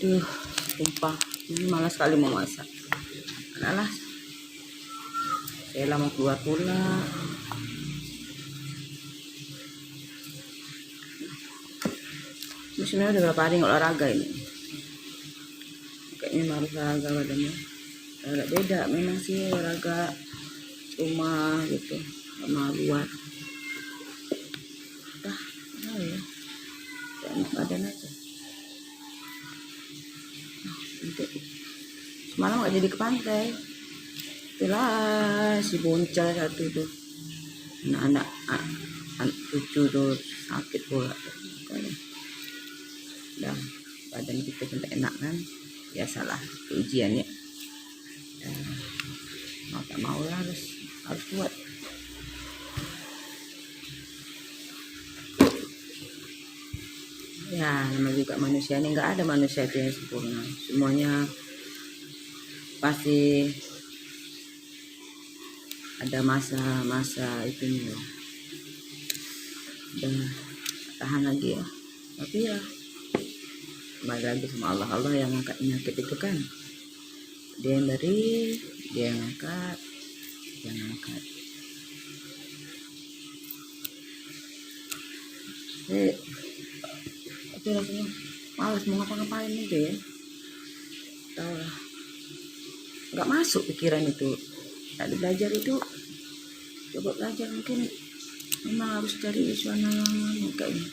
Aduh, sumpah ini malas sekali mau masak. Alah, saya lama keluar pula. Ini sebenarnya udah berapa hari nggak olahraga ini. Kayaknya harus olahraga badannya. Agak beda memang sih olahraga rumah gitu sama luar. Ya, enak badan aja. Untuk semalam nggak jadi ke pantai. Itulah si Boncal satu tuh, anak cucu tuh sakit pula. Dan badan kita tidak enak kan, biasalah ujian ya. Mau tak mau lah harus kuat. Ya namanya juga manusia ini, nggak ada manusia itu yang sempurna, semuanya pasti ada masa-masa itunya. Udah tahan lagi ya, tapi ya kembali lagi sama Allah. Allah yang ngangkat penyakit itu kan, dia yang beri, dia yang ngangkat, tapi rasanya malas mau ngapa-ngapain aja ya. Tahu lah, nggak masuk pikiran itu. Tadi belajar itu, coba belajar, mungkin memang harus cari suasana yang kayaknya.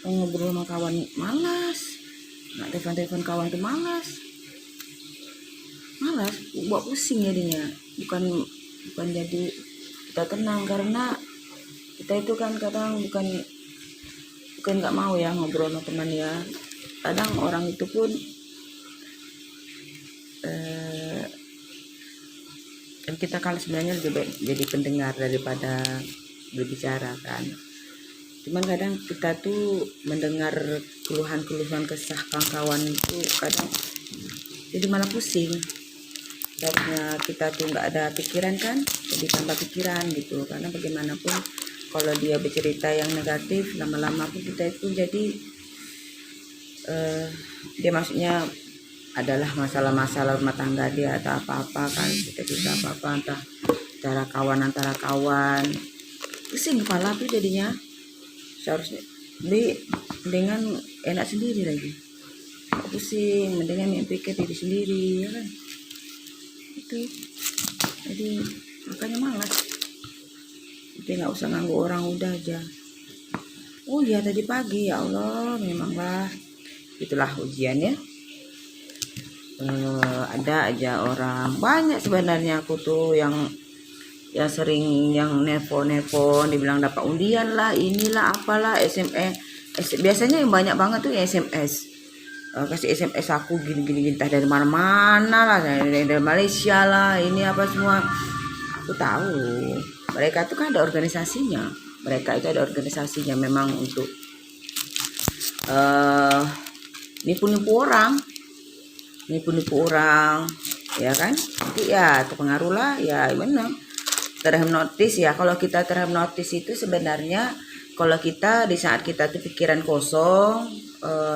Ngobrol sama kawan malas, nggak telepon kawan tuh malas, buat pusing jadinya. Bukan jadi kita tenang, karena kita itu kan kadang bukan nggak mau ya ngobrol sama teman ya. Kadang orang itu pun kan kita kalau sebenarnya lebih baik jadi pendengar daripada berbicara kan. Cuman kadang kita tuh mendengar keluhan kesah kawan-kawan itu kadang jadi malah pusing. Karena kita tuh nggak ada pikiran kan, jadi tambah pikiran gitu. Karena bagaimanapun kalau dia bercerita yang negatif, lama-lama pun kita itu jadi dia maksudnya adalah masalah-masalah rumah tangga dia atau apa-apa kan, kita apa-apa entah antara kawan, pusing kepala tuh jadinya. Seharusnya dengan enak sendiri lagi, nggak pusing, mendingan pikir diri sendiri ya kan. Itu jadi makanya malas, jadi nggak usah ganggu orang, udah aja. Oh ya tadi pagi, ya Allah memanglah itulah ujiannya. Ada aja orang banyak sebenarnya, aku tuh yang sering yang nelpon dibilang dapat undian lah, inilah apalah, SMS. Biasanya yang banyak banget tuh ya SMS, kasih SMS aku gini entah dari mana lah, dari Malaysia lah, ini apa semua. Aku tahu mereka tuh kan ada organisasinya, memang untuk nipu-nipu orang ya kan. Nanti ya terpengaruh lah ya, benar terhipnotis ya. Kalau kita terhipnotis itu sebenarnya kalau kita di saat kita tuh pikiran kosong,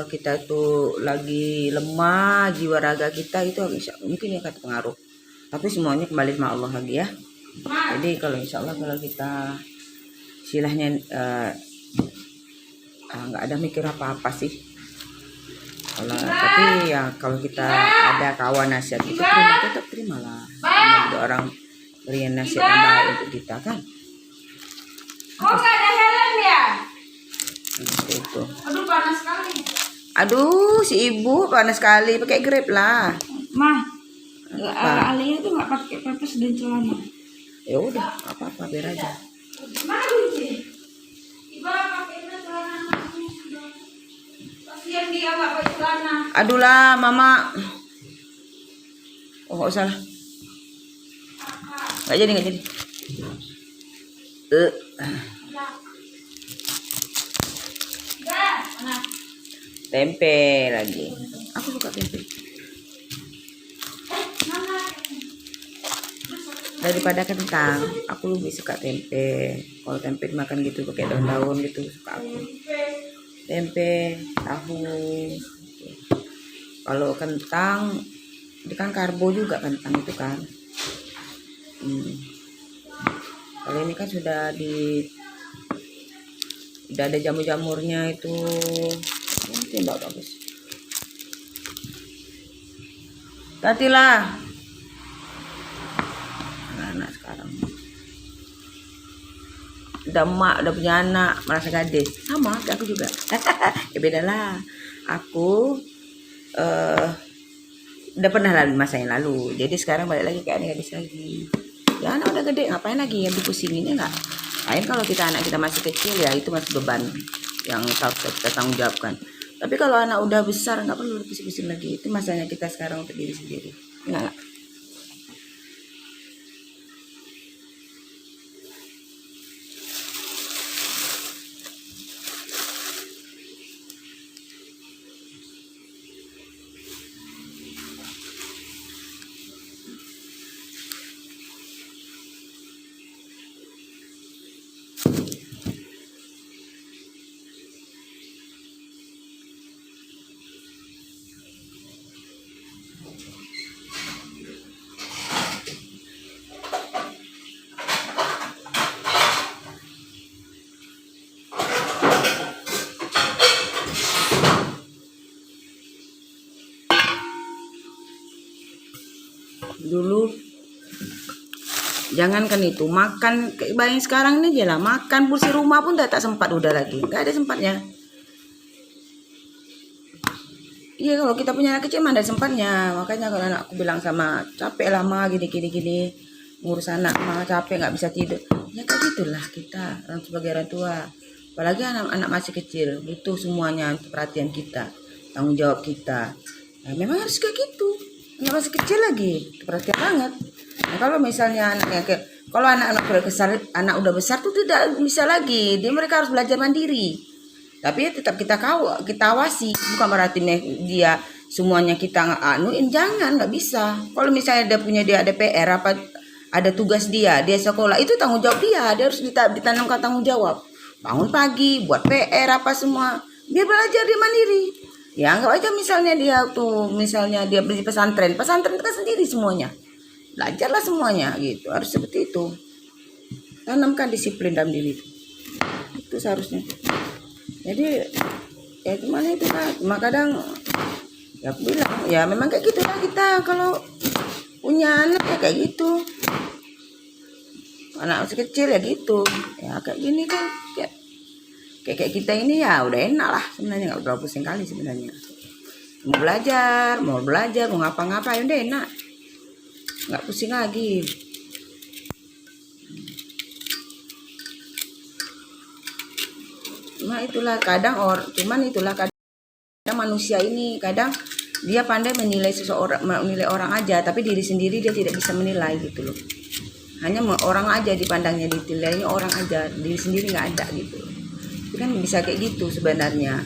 kita tuh lagi lemah, jiwa raga kita itu mungkin ya terpengaruh. Tapi semuanya kembali sama Allah lagi ya. Jadi kalau insya Allah kalau kita istilahnya nggak ada mikir apa-apa sih. Tapi ya kalau kita ada kawan nasihat itu tetap terimalah. Ada orang beri nasihat yang baik untuk kita kan. Kok nggak ada helm ya? Itu. Aduh panas sekali. Aduh si ibu panas sekali, pakai Grab lah. Mah, Alia tuh nggak pakai pepes dan celana. Ya udah, apa-apa biar aja. Mana kunci? Iba pakai celana anaknya. Kasihan dia nggak pakai celana. Aduh lah mama. Oh nggak usah lah. Nggak jadi. Tempe lagi. Aku suka tempe. Daripada kentang, aku lebih suka tempe. Kalau tempe dimakan gitu pakai daun-daun gitu suka aku. tempe, tahu. Kalau kentang, itu kan karbo juga kentang itu kan. Kalau ini kan sudah ada jamur-jamurnya itu. Ini mbak bagus. Tatilah. Anak sekarang. Udah emak, udah punya anak, merasa gadis. Sama, kayak aku juga. Ya beda lah. Aku udah pernah lalu masa yang lalu. Jadi sekarang balik lagi kayak gadis lagi. Ya anak udah gede, ngapain lagi yang dipusinginnya enggak? Lain kalau anak kita masih kecil ya itu masih beban yang harus kita tanggung jawabkan. Tapi kalau anak udah besar nggak perlu pusing-pusing lagi. Itu masanya kita sekarang untuk diri sendiri. Enggak. Dulu jangankan itu makan bayang sekarang ini aja lah, makan kursi rumah pun tak sempat udah lagi, nggak ada sempatnya. Iya kalau kita punya anak kecil mana ada sempatnya. Makanya kalau anakku bilang sama capek lama gini ngurus anak mah capek nggak bisa tidur ya kayak gitulah kita sebagai orang tua, apalagi anak-anak masih kecil butuh semuanya perhatian kita, tanggung jawab kita. Nah, memang harus kayak gitu. Anak masih kecil lagi perhatian banget. Nah, kalau misalnya kalau anak-anak udah besar tuh tidak bisa lagi, mereka harus belajar mandiri. Tapi tetap kita awasi, bukan berarti dia semuanya kita anuin, jangan, nggak bisa. Kalau misalnya dia ada PR apa ada tugas dia sekolah, itu tanggung jawab dia harus ditanamkan tanggung jawab. Bangun pagi, buat PR apa semua, dia belajar dia mandiri. Ya anggap aja misalnya dia beli pesantren itu kan sendiri semuanya. Belajarlah semuanya gitu, harus seperti itu. Tanamkan disiplin dalam diri itu seharusnya. Jadi ya gimana itu kan, kadang ya aku bilang ya memang kayak gitulah kita kalau punya anak ya kayak gitu, anak masih kecil ya gitu ya kayak gini kan, kayak kita ini ya udah enak lah sebenarnya, nggak terlalu pusing kali sebenarnya. Mau belajar mau ngapa-ngapain udah enak, nggak pusing lagi. Kadang manusia ini kadang dia pandai menilai orang aja, tapi diri sendiri dia tidak bisa menilai gitu loh. Hanya orang aja dipandangnya, ditilainya orang aja, diri sendiri nggak ada gitu. Itu kan bisa kayak gitu sebenarnya.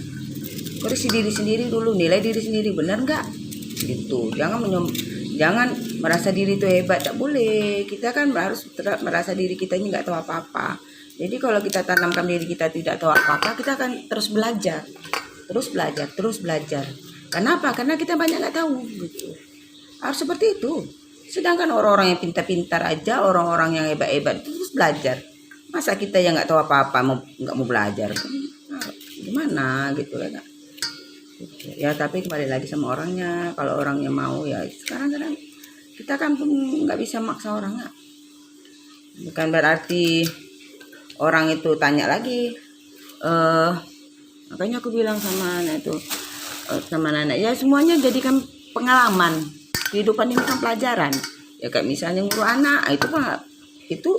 Koreksi diri sendiri dulu, nilai diri sendiri benar nggak gitu. Jangan merasa diri itu hebat, tak boleh. Kita kan harus merasa diri kita ini nggak tahu apa-apa. Jadi kalau kita tanamkan diri kita tidak tahu apa-apa, kita akan terus belajar. Kenapa? Karena kita banyak nggak tahu gitu. Harus seperti itu. Sedangkan orang-orang yang pintar-pintar aja, orang-orang yang hebat-hebat terus belajar. Masa kita yang nggak tahu apa-apa nggak mau belajar? Nah, gimana gitu ya? Ya tapi kembali lagi sama orangnya. Kalau orangnya mau ya sekarang kita kan pun nggak bisa maksa orang nggak. Bukan berarti orang itu tanya lagi. Makanya aku bilang sama anak ya semuanya jadikan pengalaman. Kehidupan ini kan pelajaran. Ya kayak misalnya ngurus anak itu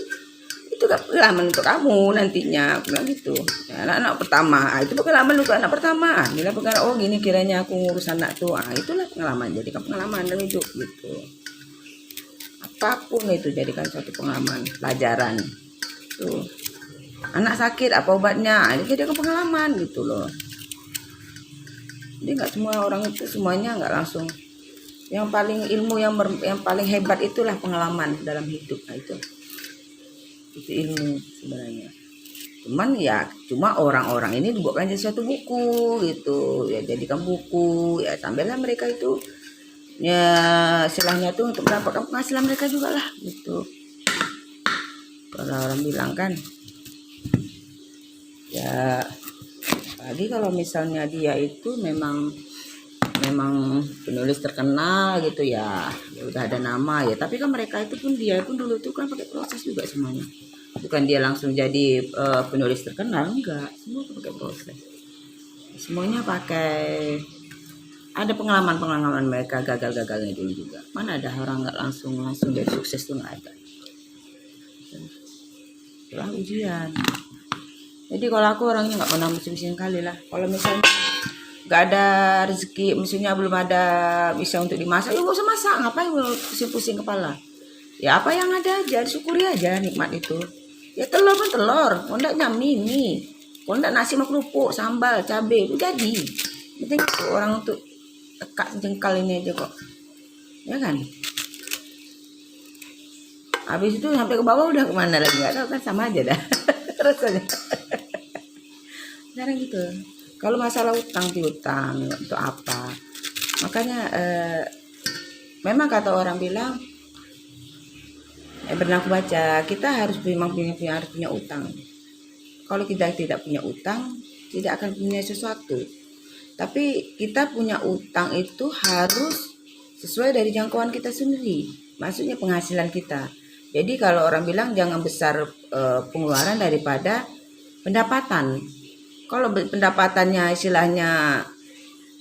pengalaman untuk kamu nantinya, aku bilang gitu. Ya, anak pertama itu pengalaman untuk anak pertama. Bila pengalaman gini kiranya aku ngurus anak tuh, itulah pengalaman, jadikan pengalaman dalam hidup gitu. Apapun itu jadikan suatu pengalaman, pelajaran. Tuh. Anak sakit apa obatnya, ini jadikan pengalaman gitu loh. Jadi nggak semua orang itu semuanya nggak langsung. Yang paling ilmu yang paling hebat itulah pengalaman dalam hidup. Nah, itu ilmu sebenarnya. Cuma orang-orang ini dibuatkan jadi suatu buku gitu ya, jadikan buku ya, sambillah mereka itu ya istilahnya tuh untuk mendapatkan penghasilan mereka juga lah gitu. Kalau orang bilang kan ya, lagi kalau misalnya dia itu memang penulis terkenal gitu ya, udah ada nama ya, tapi kan mereka itu pun dia pun dulu tuh kan pakai proses juga semuanya, bukan dia langsung jadi penulis terkenal, enggak, semua pakai proses, semuanya pakai, ada pengalaman mereka gagal-gagalnya dulu juga. Mana ada orang nggak langsung jadi sukses tuh, nggak ada. Itulah ujian. Jadi kalau aku orangnya nggak pernah musim-musim kali lah. Kalau misalnya nggak ada rezeki, misalnya belum ada bisa untuk dimasak, ya nggak usah masak. Ngapain pusing-pusing kepala? Ya apa yang ada aja, disyukuri aja nikmat itu. Ya telur kan telur, kalau enggaknya mie. Kalau enggak nasi sama kerupuk, sambal, cabai, itu jadi. Penting orang untuk tekak jengkal ini aja kok. Ya kan? Habis itu sampai ke bawah udah kemana lagi, nggak tahu kan, sama aja dah rasanya. Jarang gitu. Kalau masalah utang piutang untuk apa? Makanya memang kata orang bilang, pernah aku baca, kita harus memang punya utang. Kalau kita tidak punya utang, tidak akan punya sesuatu. Tapi kita punya utang itu harus sesuai dari jangkauan kita sendiri. Maksudnya penghasilan kita. Jadi kalau orang bilang jangan besar pengeluaran daripada pendapatan. Kalau pendapatannya istilahnya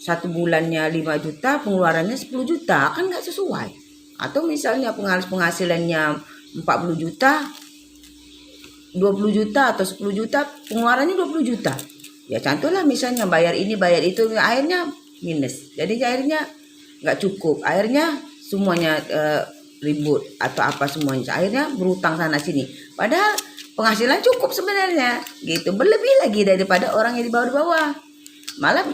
1 bulannya 5 juta, pengeluarannya 10 juta, kan nggak sesuai. Atau misalnya penghasilannya 40 juta, 20 juta atau 10 juta, pengeluarannya 20 juta. Ya contohlah misalnya bayar ini bayar itu, akhirnya minus. Jadi akhirnya nggak cukup, akhirnya semuanya ribut atau apa semuanya, akhirnya berutang sana sini. Padahal penghasilan cukup sebenarnya, gitu, berlebih lagi daripada orang yang di bawah-bawah. Malah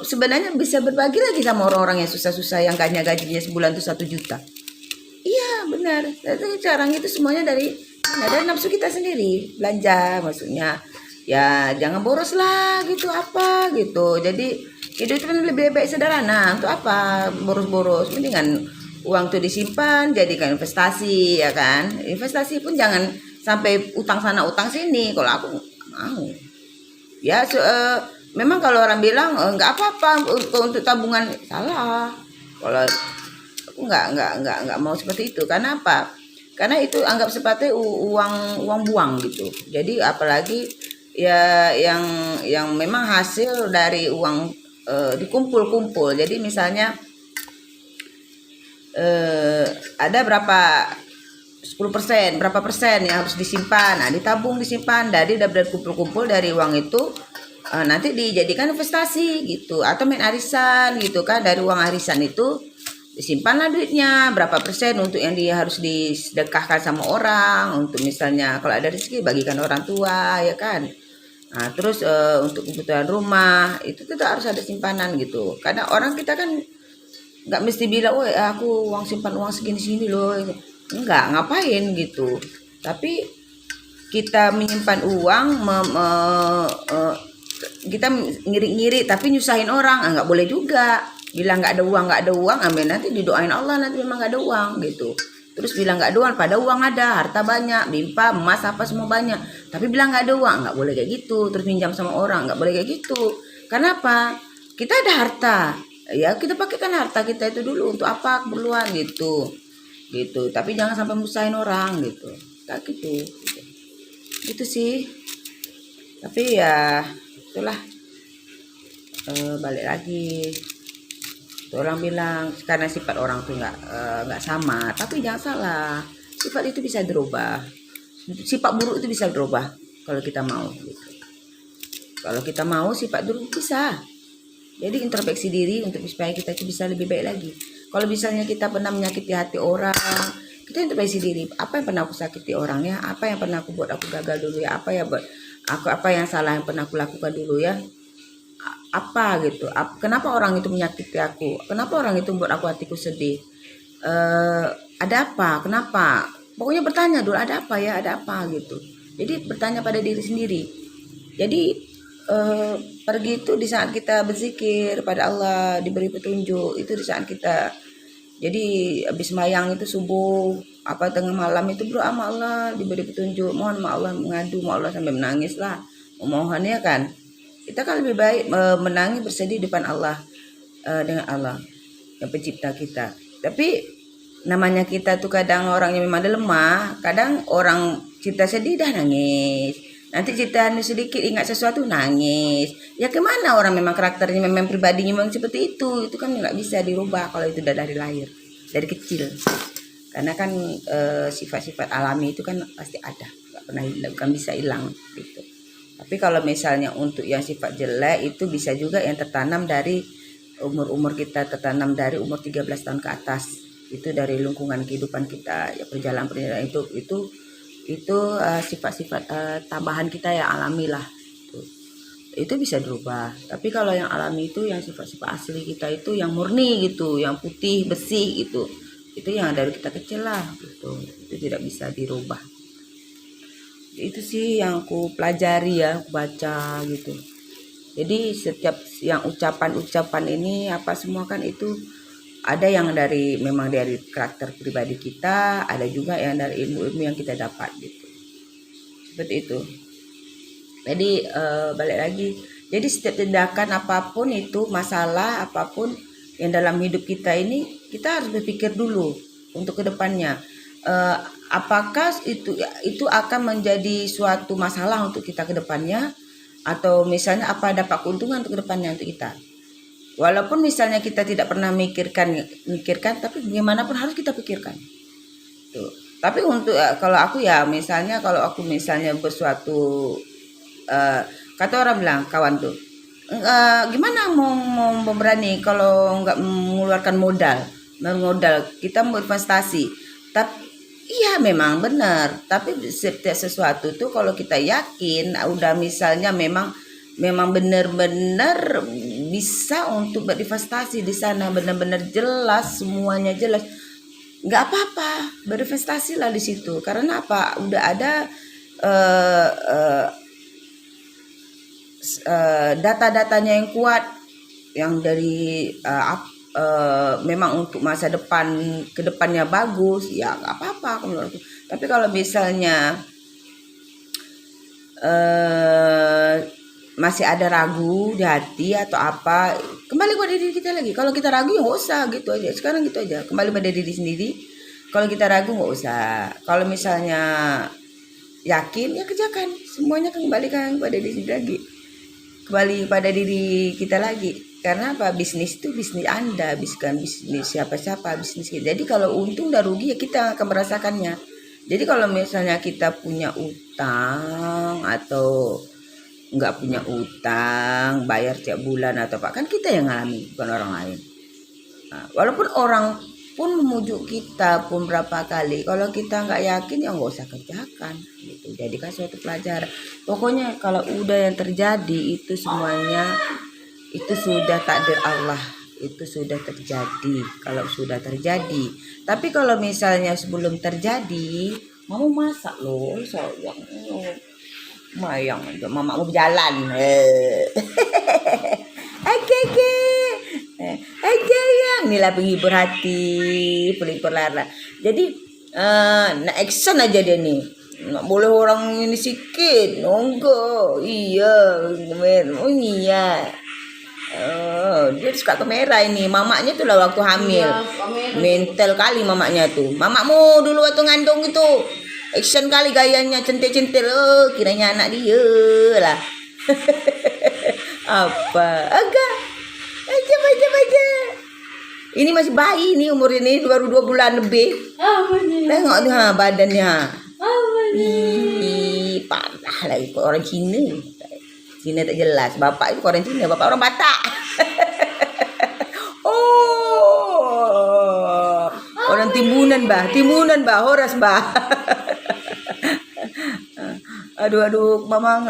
sebenarnya bisa berbagi lagi sama orang-orang yang susah-susah, yang gajinya sebulan tuh 1 juta. Iya benar. Tapi sekarang itu semuanya dari nafsu kita sendiri, belanja maksudnya. Ya jangan boros lah gitu, apa gitu. Jadi hidup itu kan lebih baik sederhana. Untuk apa boros-boros? Mendingan uang tuh disimpan, jadikan investasi, ya kan. Investasi pun jangan sampai utang sana utang sini. Kalau aku mau, ya memang kalau orang bilang nggak apa-apa untuk tabungan, salah. Kalau aku nggak mau seperti itu. Karena apa? Karena itu anggap seperti uang buang gitu. Jadi apalagi ya yang memang hasil dari uang dikumpul-kumpul. Jadi misalnya ada berapa 10%, berapa persen yang harus disimpan. Nah, disimpan. Dari udah kumpul-kumpul dari uang itu nanti dijadikan investasi gitu, atau main arisan gitu kan. Dari uang arisan itu disimpanlah duitnya berapa persen untuk yang dia harus disedekahkan sama orang, untuk misalnya kalau ada rezeki bagikan orang tua, ya kan. Nah, terus untuk kebutuhan rumah itu tetap harus ada simpanan gitu. Karena orang kita kan nggak mesti bilang, "Woi, aku simpan uang segini-segini loh." Enggak, ngapain gitu. Tapi kita menyimpan uang, kita ngiri-ngiri tapi nyusahin orang, nggak boleh juga. Bilang nggak ada uang, amin, nanti didoain Allah nanti memang nggak ada uang gitu. Terus bilang nggak ada uang, pada uang ada, harta banyak, limpa, emas apa semua banyak. Tapi bilang nggak ada uang, nggak boleh kayak gitu. Terus minjam sama orang, nggak boleh kayak gitu. Kenapa? Kita ada harta, ya kita pakaikan harta kita itu dulu untuk apa keperluan gitu. Tapi jangan sampai musahin orang gitu, tak gitu. Itu sih. Tapi ya itulah, balik lagi. Orang bilang karena sifat orang tuh nggak sama, tapi jangan salah, sifat itu bisa dirubah, sifat buruk itu bisa dirubah kalau kita mau gitu. Kalau kita mau sifat buruk bisa. Jadi introspeksi diri untuk supaya kita itu bisa lebih baik lagi. Kalau misalnya kita pernah menyakiti hati orang, kita introspeksi diri, apa yang pernah aku sakiti orangnya, apa yang pernah aku buat aku gagal dulu ya, apa yang salah yang pernah aku lakukan dulu ya, apa gitu, kenapa orang itu menyakiti aku, kenapa orang itu membuat aku hatiku sedih, ada apa, kenapa, pokoknya bertanya dulu, ada apa gitu. Jadi bertanya pada diri sendiri, Jadi pergi itu di saat kita berzikir pada Allah, diberi petunjuk, itu di saat kita. Jadi habis sembahyang itu subuh apa tengah malam itu berdoa sama Allah, diberi petunjuk, mohon sama Allah, mengadu sama Allah sampai menangis lah, memohon ya kan. Kita kan lebih baik menangis bersedih depan Allah, dengan Allah yang pencipta kita. Tapi namanya kita tuh kadang orangnya memang ada lemah, kadang orang kita sedih dah nangis, nanti kita sedikit ingat sesuatu nangis. Ya kemana orang memang karakternya memang pribadinya memang seperti itu kan nggak bisa dirubah kalau itu udah dari lahir, dari kecil. Karena kan sifat-sifat alami itu kan pasti ada, nggak pernah hilang, bukan bisa hilang gitu. Tapi kalau misalnya untuk yang sifat jelek itu bisa juga yang tertanam dari umur kita, tertanam dari umur 13 tahun ke atas. Itu dari lingkungan kehidupan kita, ya perjalanan itu sifat-sifat tambahan kita yang alami lah. Itu bisa dirubah. Tapi kalau yang alami itu yang sifat-sifat asli kita itu yang murni gitu, yang putih bersih gitu. Itu yang dari kita kecil lah gitu. Itu tidak bisa dirubah. Itu sih yang aku pelajari ya, aku baca gitu. Jadi setiap yang ucapan-ucapan ini apa semua kan itu ada yang memang dari karakter pribadi kita, ada juga yang dari ilmu-ilmu yang kita dapat gitu. Seperti itu. Jadi balik lagi. Jadi setiap tindakan apapun itu, masalah apapun yang dalam hidup kita ini, kita harus berpikir dulu untuk kedepannya. Apakah itu akan menjadi suatu masalah untuk kita kedepannya, atau misalnya apa dapat keuntungan untuk kedepannya untuk kita. Walaupun misalnya kita tidak pernah mikirkan, tapi bagaimanapun harus kita pikirkan. Tuh. Tapi untuk kalau aku ya, misalnya kalau aku misalnya bersuatu, kata orang bilang kawan tuh, gimana mau berani kalau nggak mengeluarkan modal, kita mau investasi. Tapi iya memang benar. Tapi setiap sesuatu tuh kalau kita yakin, udah misalnya memang benar-benar bisa untuk berinvestasi di sana, benar-benar jelas, semuanya jelas, nggak apa-apa, berinvestasilah di situ. Karena apa? Udah ada data-datanya yang kuat, yang dari memang untuk masa depan, kedepannya bagus, ya nggak apa-apa. Tapi kalau misalnya masih ada ragu di hati atau apa, kembali pada diri kita lagi. Kalau kita ragu ya nggak usah, gitu aja. Sekarang gitu aja, kembali pada diri sendiri. Kalau kita ragu nggak usah. Kalau misalnya yakin ya kerjakan. Semuanya kembalikan pada diri sendiri lagi, kembali pada diri kita lagi. Karena apa? Bisnis itu bisnis Anda, bukan bisnis siapa-siapa, bisnis kita. Jadi kalau untung dan rugi ya kita akan merasakannya. Jadi kalau misalnya kita punya utang atau nggak punya utang, bayar tiap bulan atau apa, kan kita yang ngalami, bukan orang lain. Nah, walaupun orang pun memujuk kita pun berapa kali, kalau kita nggak yakin ya nggak usah kerjakan gitu. Jadikan suatu pelajaran. Pokoknya kalau udah yang terjadi itu semuanya itu sudah takdir Allah, itu sudah terjadi. Kalau sudah terjadi, tapi kalau misalnya sebelum terjadi, mau masak loh, sayang. Mayang aja, mama mau berjalan. Oke. Aja yang inilah penghibur hati, pelipur lara. Jadi nak action aja dia nih. Nggak boleh orang ini sikit. Nonggo. Iya, oh iya. Dia suka kamera ini. Mamaknya tuh lah waktu hamil. Mental kali mamaknya tuh. Mamakmu dulu waktu ngandung itu. Action kali gayanya, centil-centil. Kiranya anak dia lah. Apa? Agak. Aja. Ini masih bayi nih, umur ini baru 2 bulan lebih. Tengok nih badannya. Parah lagi kok orang Cina. Cina tak jelas. Bapak itu orang Cina, bapak orang Batak. Orang Timunan bah, horas bah. Aduh, mama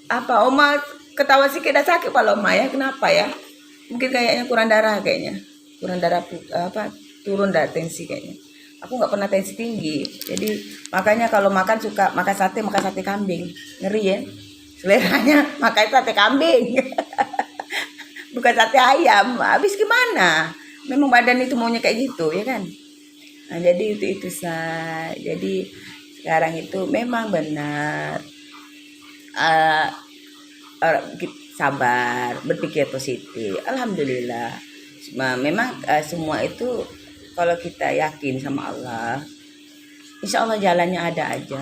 apa? Oma ketawa sih kayak sakit kalau Oma ya. Kenapa ya? Mungkin kayaknya kurang darah turun darah tensi kayaknya. Aku nggak pernah tensi tinggi, jadi makanya kalau makan suka makan sate kambing, ngeri ya. seleranya makan sate kambing. Bukan sate ayam. Habis gimana? Memang badan itu maunya kayak gitu ya kan. Nah, jadi itu saya. Jadi sekarang itu memang benar, eh, sabar, berpikir positif. Alhamdulillah. Memang semua itu kalau kita yakin sama Allah, insya Allah jalannya ada aja.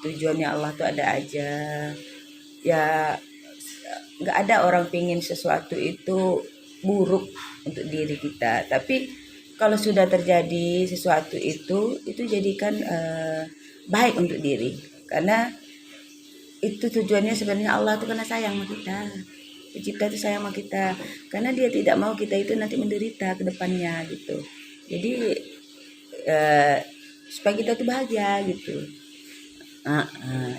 Tujuannya Allah tuh ada aja. Ya nggak ada orang pingin sesuatu itu buruk untuk diri kita. Tapi kalau sudah terjadi sesuatu itu jadikan baik untuk diri. Karena itu tujuannya sebenarnya Allah itu karena sayang sama kita. Pencipta itu sayang sama kita. Karena dia tidak mau kita itu nanti menderita ke depannya gitu. Jadi supaya kita tuh bahagia gitu.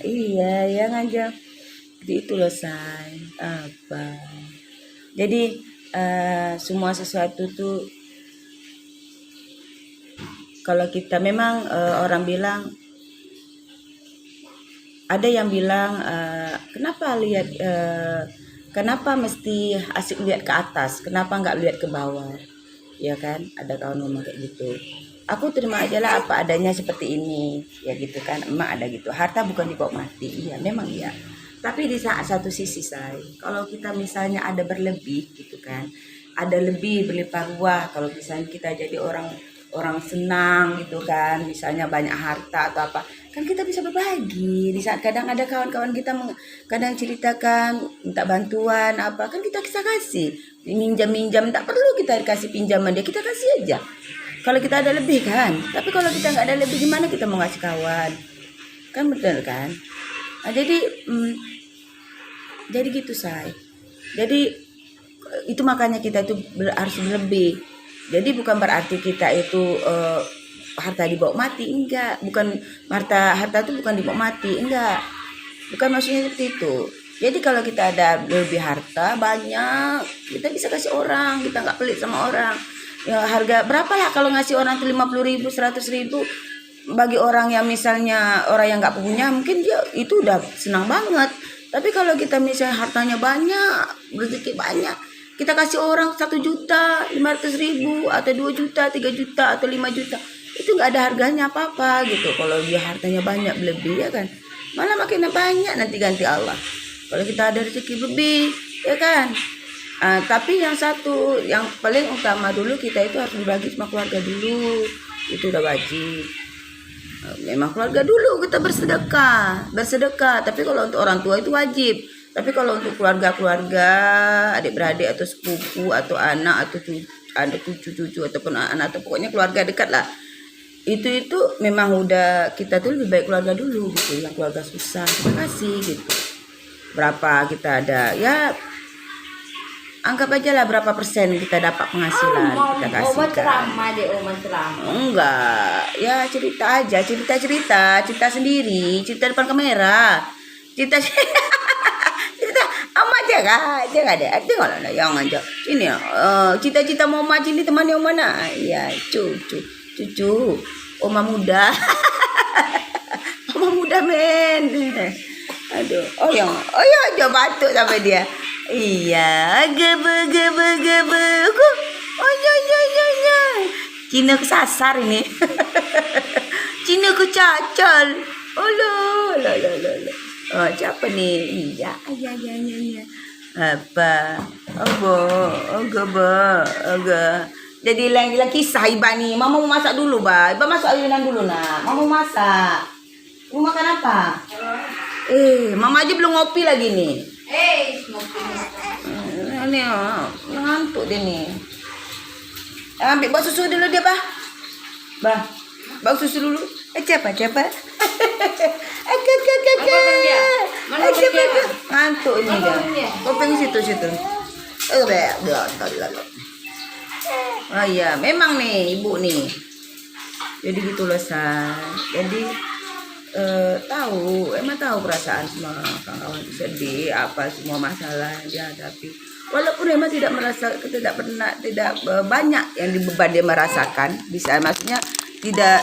Iya ya ngajak. Jadi itu loh say. Apa? Jadi semua sesuatu tuh kalau kita memang orang bilang, ada yang bilang kenapa mesti asik lihat ke atas, kenapa nggak lihat ke bawah, ya kan? Ada kawan ngomong kayak gitu. Aku terima aja lah apa adanya seperti ini, ya gitu kan. Emang ada gitu. Harta bukan dibawa mati, iya memang iya. Tapi di saat satu sisi say, kalau kita misalnya ada berlebih gitu kan, ada lebih berlimpah ruah. Kalau misalnya kita jadi orang senang gitu kan, misalnya banyak harta atau apa, kan kita bisa berbagi. Di saat kadang ada kawan-kawan kita kadang ceritakan minta bantuan apa, kan kita bisa kasih, minjam tak perlu kita kasih pinjaman dia, kita kasih aja kalau kita ada lebih kan. Tapi kalau kita nggak ada lebih, gimana kita mau ngasih kawan, kan betul kan. Nah, jadi gitu say. Jadi itu makanya kita itu harus lebih. Jadi bukan berarti kita itu harta dibawa mati, enggak. Bukan harta itu bukan dibawa mati, enggak. Bukan maksudnya seperti itu. Jadi kalau kita ada lebih harta banyak, kita bisa kasih orang, kita nggak pelit sama orang. Ya harga berapa lah kalau ngasih orang tuh 50.000, 100.000, bagi orang yang misalnya orang yang nggak punya mungkin dia itu udah senang banget. Tapi kalau kita misalnya hartanya banyak, rezeki banyak, kita kasih orang 1.500.000 atau 2 juta, 3 juta atau 5 juta, itu nggak ada harganya apa-apa gitu. Kalau dia hartanya banyak lebih ya kan, malah makin banyak nanti ganti Allah. Kalau kita ada rezeki lebih ya kan. Tapi yang paling utama dulu, kita itu harus berbagi sama keluarga dulu, itu udah wajib. Memang keluarga dulu kita bersedekah. Tapi kalau untuk orang tua itu wajib. Tapi kalau untuk keluarga, adik-beradik atau sepupu atau anak atau cucu ataupun anak atau pokoknya keluarga dekat lah, itu memang udah, kita tuh lebih baik keluarga dulu gitu. Yang keluarga susah kita kasih gitu. Berapa kita ada, ya anggap aja lah berapa persen kita dapat penghasilan, kita kasih. Ceramah. Enggak, ya cerita aja, cerita sendiri, cerita depan kamera, cerita ama aja kak, jangan ada, tengok lah yang aja ini. Cita-cita mau maju ini teman yang mana? Ya cucu, oma muda, oma muda men. Aduh, ya aja batuk sampai dia. Iya, gebe. Oh ya. Cina kesasar ini. Cina kecacol. Oh lo. Oh, siapa nih? Iya. Apa? Oga. Jadi hilang kisah Iba nih. Mama mau masak dulu, Ba. Iba masuk ayunan dulu, nak. Mama mau masak. Mau makan apa? Mama aja belum ngopi lagi nih. Ini ngantuk dia nih. Ambil bawa susu dulu dia, Bah. Bawa susu dulu. Siapa? Ngantuk ini dia. Kopeng situ. Oh iya, memang nih ibu nih. Jadi gitu loh, Sa. Jadi tahu perasaan semua kawan sedih, apa semua masalah yang dihadapi. Walaupun memang tidak banyak yang beban dia merasakan, bisa maksudnya tidak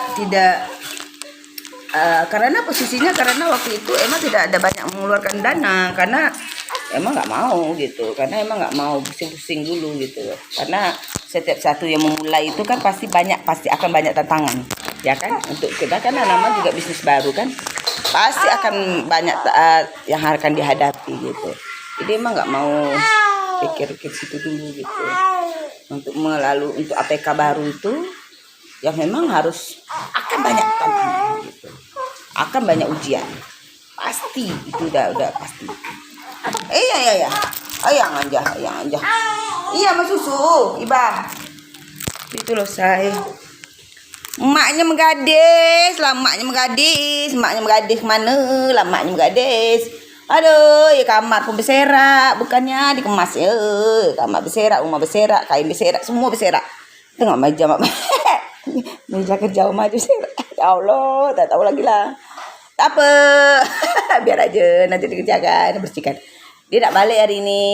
karena posisinya karena waktu itu emang tidak ada banyak mengeluarkan dana karena emang nggak mau gitu, karena emang nggak mau pusing-pusing dulu gitu loh. Karena setiap satu yang memulai itu kan pasti akan banyak tantangan, ya kan? Untuk kita kan nama juga bisnis baru kan, pasti akan banyak yang akan dihadapi gitu. Jadi emang nggak mau pikir situ dulu gitu. Untuk APK baru itu yang memang harus akan banyak tantangan gitu, akan banyak ujian, pasti itu udah pasti. Iya, ayang aja, iya mas susu, iba, itu loh saya. Emaknya menggadis mana lah, emaknya menggadis. Aduh, ya kamar pun berserak, bukannya dikemas ya. Kamar berserak, rumah berserak, kain berserak, semua berserak. Tengok meja mak. Meja kerja rumah aja berserak. Ya Allah, tak tahu lagi lah. Tak apa. Biar aja nanti dikerjakan, bersihkan. Dia tak balik hari ini.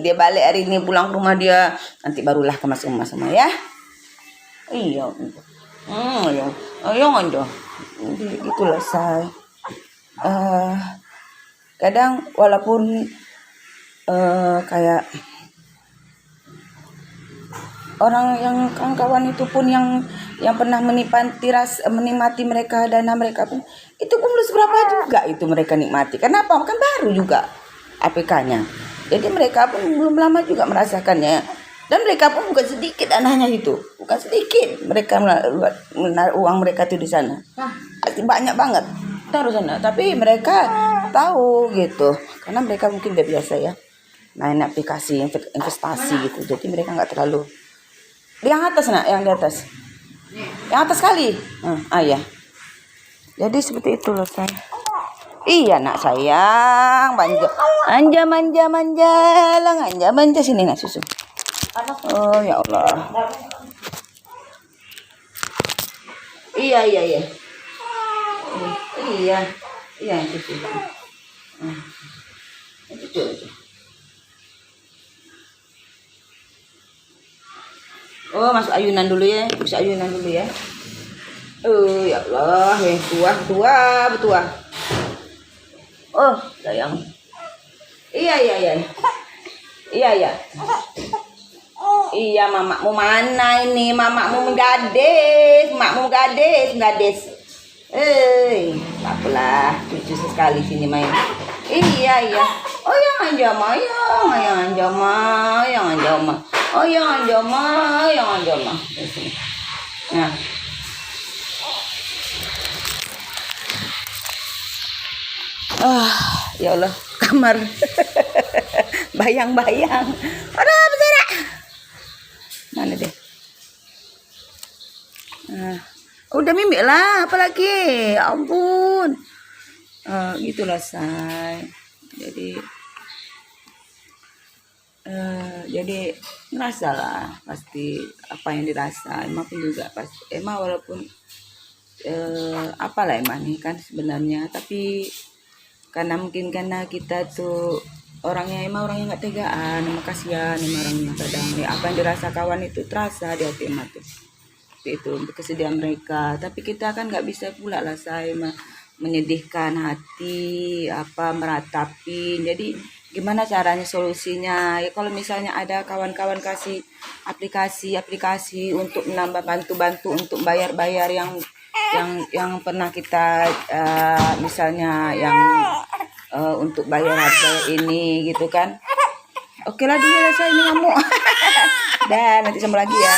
Dia balik hari ini, pulang ke rumah dia. Nanti barulah kemas rumah semua ya. Iya. Ayo aja. Itulah saya. Kadang walaupun kayak orang yang kawan-kawan itu pun yang pernah menikmati mereka dana mereka pun itu pun belum seberapa juga itu mereka nikmati. Kenapa? Kan baru juga APK-nya. Jadi mereka pun belum lama juga merasakannya. Dan mereka pun bukan sedikit dananya itu, bukan sedikit mereka menaruh uang mereka tuh di sana. Pasti banyak banget taruh sana. Tapi mereka tahu gitu, karena mereka mungkin udah biasa ya main aplikasi investasi gitu. Jadi mereka nggak terlalu. Yang atas nak, yang di atas, yang atas kali. Ya. Jadi seperti itu loh saya. Iya nak sayang, manja sini nak susu. Oh ya Allah. Iya. Iya itu. Itu. Oh, masuk ayunan dulu ya. Oh ya Allah, tua. Oh, sayang. Iya. Iya, mamakmu mana ini? Mamakmu menggadis. Tak apalah, lucu sekali sini main. Iya. Oh, yang anjama. Oh, yang anjama. Nah. Ya Allah, kamar. Bayang-bayang. Aduh, berserak. Mana deh? Udah mimik lah, apalagi? Ya ampun. Gitulah say. Jadi ngerasa lah pasti apa yang dirasa. Emang pun juga pasti. Emang walaupun apalah emang nih kan sebenarnya, tapi karena kita tuh orangnya nggak tegaan, emang kasihan emang orangnya kadang apa yang dirasa kawan itu terasa di hati emak tuh. Itu untuk kesedihan mereka, tapi kita kan nggak bisa pula lah saya menyedihkan hati meratapi. Jadi gimana caranya solusinya ya, kalau misalnya ada kawan-kawan kasih aplikasi untuk menambah bantu untuk bayar yang pernah kita misalnya yang untuk bayar ini gitu kan. Oke lah dulu lah saya ini ngamuk. Dan nanti sama lagi ya.